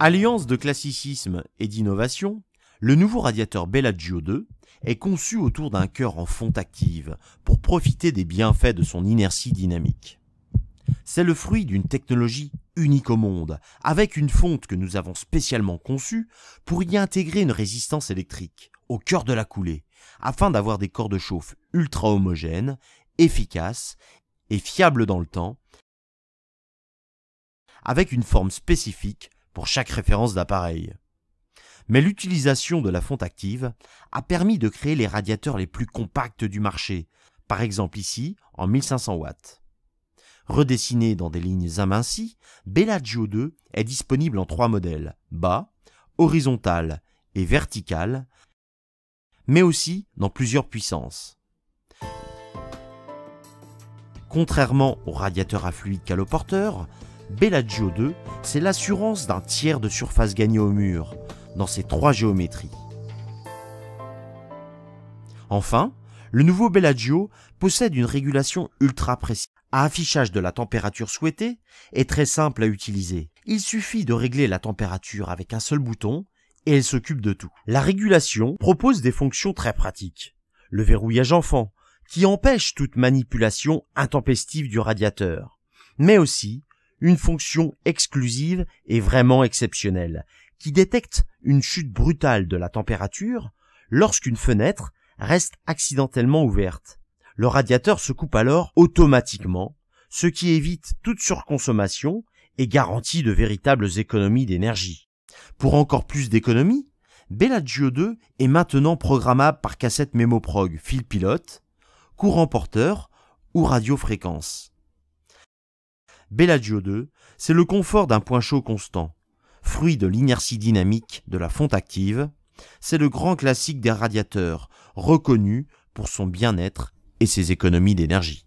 Alliance de classicisme et d'innovation, le nouveau radiateur Bellagio 2 est conçu autour d'un cœur en fonte active pour profiter des bienfaits de son inertie dynamique. C'est le fruit d'une technologie unique au monde, avec une fonte que nous avons spécialement conçue pour y intégrer une résistance électrique au cœur de la coulée, afin d'avoir des corps de chauffe ultra homogènes, efficaces et fiables dans le temps, avec une forme spécifique pour chaque référence d'appareil. Mais l'utilisation de la fonte active a permis de créer les radiateurs les plus compacts du marché, par exemple ici en 1500 watts. Redessiné dans des lignes amincies, Bellagio 2 est disponible en 3 modèles, bas, horizontal et vertical, mais aussi dans plusieurs puissances. Contrairement au radiateur à fluide caloporteur, Bellagio 2, c'est l'assurance d'un tiers de surface gagnée au mur, dans ces 3 géométries. Enfin, le nouveau Bellagio possède une régulation ultra précise, à affichage de la température souhaitée et très simple à utiliser. Il suffit de régler la température avec un seul bouton et elle s'occupe de tout. La régulation propose des fonctions très pratiques. Le verrouillage enfant, qui empêche toute manipulation intempestive du radiateur, mais aussi une fonction exclusive et vraiment exceptionnelle, qui détecte une chute brutale de la température lorsqu'une fenêtre reste accidentellement ouverte. Le radiateur se coupe alors automatiquement, ce qui évite toute surconsommation et garantit de véritables économies d'énergie. Pour encore plus d'économies, Bellagio 2 est maintenant programmable par cassette MemoProg fil pilote, courant porteur ou radiofréquence. Bellagio 2, c'est le confort d'un point chaud constant. Fruit de l'inertie dynamique de la fonte active, c'est le grand classique des radiateurs, reconnu pour son bien-être et ses économies d'énergie.